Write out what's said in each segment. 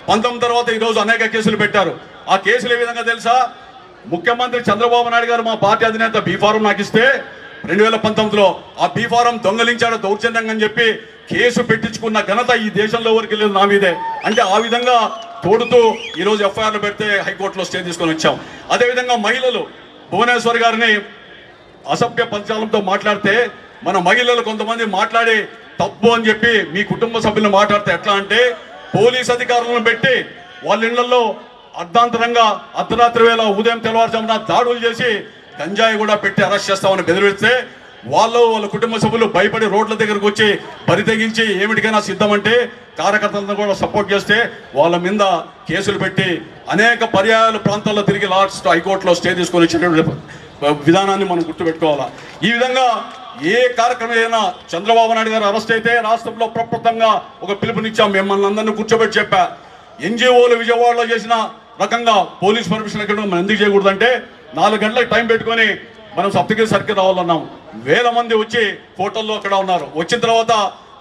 19 తర్వాత ఈరోజు అనేక కేసులు పెట్టారు. ఆ కేసులు ఏ విధంగా తెలుసా? ముఖ్యమంత్రి చంద్రబాబు నాయుడు గారు మా పార్టీ అధినేత బీఫారం నాకు ఇస్తే 2019లో ఆ బీఫారం దొంగలించాడు దౌర్జన్యంగా అని చెప్పి కేసు పెట్టించుకున్న ఘనత ఈ దేశంలో ఎవరికి లేదు, నా మీదే. అంటే ఆ విధంగా తోడుతూ ఈరోజు ఎఫ్ఐఆర్లు పెడితే హైకోర్టులో స్టే తీసుకొని వచ్చాం. అదేవిధంగా మహిళలు భువనేశ్వర్ గారిని అసభ్య పదజాలంతో మాట్లాడితే మన మహిళలు కొంతమంది మాట్లాడి తప్పు అని చెప్పి మీ కుటుంబ సభ్యులు మాట్లాడితే ఎట్లా అంటే పోలీస్ అధికారులను పెట్టి వాళ్ళ ఇళ్లలో అర్ధాంతరంగా అర్ధరాత్రి వేళ ఉదయం తెల్లవారుజామున దాడులు చేసి గంజాయి కూడా పెట్టి అరెస్ట్ చేస్తామని బెదిరిస్తే వాళ్ళ కుటుంబ సభ్యులు భయపడి రోడ్ల దగ్గరకు వచ్చి పరితెగించి ఏమిటికైనా సిద్ధమంటే కార్యకర్తలను కూడా సపోర్ట్ చేస్తే వాళ్ళ మీద కేసులు పెట్టి అనేక పర్యాయాల ప్రాంతాల్లో తిరిగి లాస్ట్ హైకోర్టులో స్టే తీసుకొని వచ్చినటువంటి విధానాన్ని మనం గుర్తుపెట్టుకోవాలా. ఈ విధంగా ఏ కార్యక్రమం అయినా చంద్రబాబు నాయుడు గారు అరెస్ట్ అయితే రాష్ట్రంలో ప్రప్రదంగా ఒక పిలుపునిచ్చాం. మిమ్మల్ని అందరినీ కూర్చోబెట్టి చెప్పా, ఎన్జిఓలు విజయవాడలో చేసిన రకంగా పోలీస్ పర్మిషన్ ఎక్కడ మనం ఎందుకు చేయకూడదంటే 4 గంటలకు టైం పెట్టుకొని మనం సప్తగిరి సర్కిల్ రావాలన్నాం. వేల మంది వచ్చి ఫోటోల్లో అక్కడ ఉన్నారు.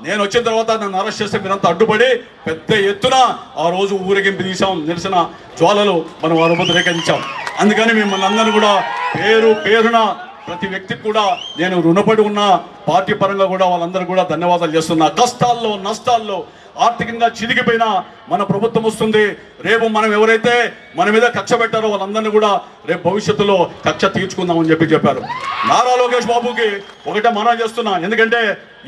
నేను వచ్చిన తర్వాత నన్ను అరెస్ట్ చేస్తే మీరంతా అడ్డుపడి పెద్ద ఎత్తున ఆ రోజు ఊరేగింపు తీసాం, నిరసన జ్వాలలు మనం వారి ముందు రేఖించాం. అందుకని మిమ్మల్ని అందరూ కూడా పేరున ప్రతి వ్యక్తికి కూడా నేను రుణపడి ఉన్న పార్టీ పరంగా కూడా వాళ్ళందరూ కూడా ధన్యవాదాలు చేస్తున్నా. కష్టాల్లో నష్టాల్లో ఆర్థికంగా చిరిగిపోయినా మన ప్రభుత్వం వస్తుంది. రేపు మనం ఎవరైతే మన మీద కక్ష పెట్టారో వాళ్ళందరినీ కూడా రేపు భవిష్యత్తులో కక్ష తీర్చుకుందామని చెప్పారు. నారా లోకేష్ బాబుకి ఒకటే మనం చేస్తున్నా, ఎందుకంటే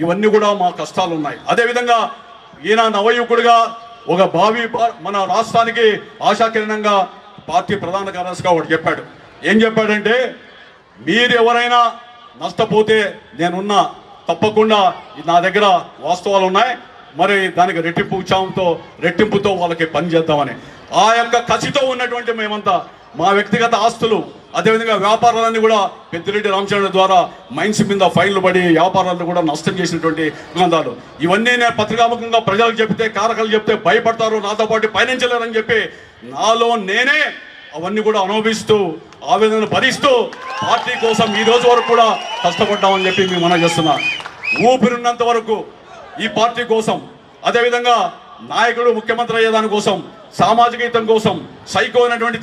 ఇవన్నీ కూడా మా కష్టాలు ఉన్నాయి. అదేవిధంగా ఈయన నవయువకుడిగా ఒక మన రాష్ట్రానికి ఆశాకిరణంగా పార్టీ ప్రధాన కార్యదర్శిగా ఒకటి చెప్పాడు. ఏం చెప్పాడంటే, మీరు ఎవరైనా నష్టపోతే నేనున్నా, తప్పకుండా నా దగ్గర వాస్తవాలు ఉన్నాయి, మరి దానికి రెట్టింపుతో వాళ్ళకి పని చేద్దామని ఆ యొక్క కసితో ఉన్నటువంటి మేమంతా మా వ్యక్తిగత ఆస్తులు అదేవిధంగా వ్యాపారాలన్నీ కూడా పెద్దిరెడ్డి రామచంద్ర ద్వారా మైన్స్ మీద ఫైన్లు పడి వ్యాపారాలను కూడా నష్టం చేసినటువంటి గ్రంథాలు ఇవన్నీ నేను పత్రికాముఖంగా ప్రజలకు చెప్తే కారకాలు చెప్తే భయపడతారు, నాతో పాటు పయనించలేరని చెప్పి నాలో నేనే అవన్నీ కూడా అనుభవిస్తూ ఆవేదనలు భరిస్తూ పార్టీ కోసం ఈ రోజు వరకు కూడా కష్టపడ్డామని చెప్పి మేము మనం చేస్తున్నా. ఊపిరిన్నంత వరకు ఈ పార్టీ కోసం, అదేవిధంగా నాయకుడు ముఖ్యమంత్రి అయ్యేదాని కోసం, సామాజిక హితం కోసం, సైకో అయినటువంటి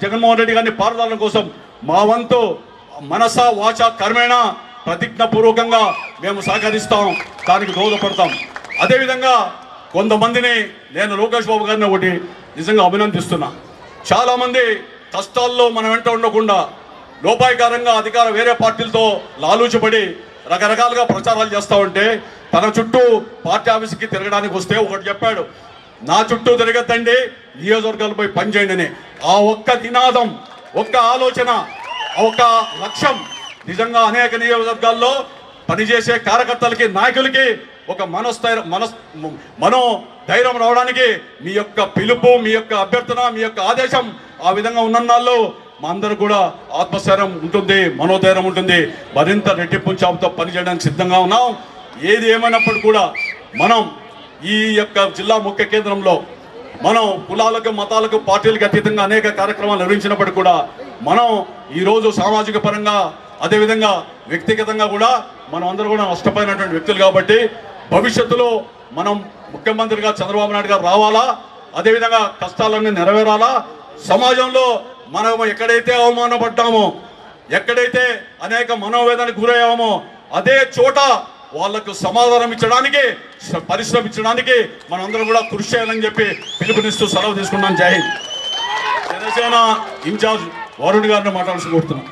జగన్మోహన్ రెడ్డి గారిని పారదాలం కోసం మా వంతు మనస వాచ కర్మేణ ప్రతిజ్ఞాపూర్వకంగా మేము సహకరిస్తాం, దానికి దోహదపడతాం. అదేవిధంగా కొంతమందిని నేను లోకేష్ బాబు గారిని ఒకటి నిజంగా అభినందిస్తున్నా. చాలామంది కష్టాల్లో మనం వెంట ఉండకుండా లోపాయకారంగా వేరే పార్టీలతో లాలూచబడి రకరకాలుగా ప్రచారాలు చేస్తూ ఉంటే తన చుట్టూ పార్టీ ఆఫీస్కి తిరగడానికి వస్తే ఒకటి చెప్పాడు, నా చుట్టూ తిరగద్దండి, నియోజకవర్గాలపై పనిచేయండి అని. ఆ ఒక్క నినాదం, ఒక్క ఆలోచన, ఒక లక్ష్యం నిజంగా అనేక నియోజకవర్గాల్లో పనిచేసే కార్యకర్తలకి నాయకులకి ఒక మనోధైర్యం రావడానికి మీ యొక్క పిలుపు, మీ యొక్క అభ్యర్థన, మీ యొక్క ఆదేశం ఆ విధంగా ఉన్నన్నాళ్ళు మా అందరూ కూడా ఆత్మస్థైర్యం ఉంటుంది, మనోధైర్యం ఉంటుంది. మరింత రెట్టింపు చాపుతో పనిచేయడానికి సిద్ధంగా ఉన్నాం. ఏది ఏమైనప్పుడు కూడా మనం ఈ యొక్క జిల్లా ముఖ్య కేంద్రంలో మనం కులాలకు మతాలకు పార్టీలకు అతీతంగా అనేక కార్యక్రమాలు నిర్వహించినప్పటికీ కూడా మనం ఈరోజు సామాజిక పరంగా అదేవిధంగా వ్యక్తిగతంగా కూడా మనం అందరూ కూడా నష్టపోయినటువంటి వ్యక్తులు కాబట్టి భవిష్యత్తులో మనం ముఖ్యమంత్రిగా చంద్రబాబు నాయుడు గారు రావాలా, అదేవిధంగా కష్టాలన్నీ నెరవేరాలా. సమాజంలో మనం ఎక్కడైతే అవమానపడ్డామో, ఎక్కడైతే అనేక మనోవేదనకు గురయ్యామో అదే చోట వాళ్లకు సమాధానం ఇచ్చడానికి, పరిశ్రమించడానికి మనందరం కూడా కృషి చేయాలని చెప్పి పిలుపునిస్తూ సెలవు తీసుకున్నాను. జై హింద్. జనసేన ఇన్ఛార్జ్ వరుణ్ గారిని మాట్లాడాల్సి కోరుతున్నాం.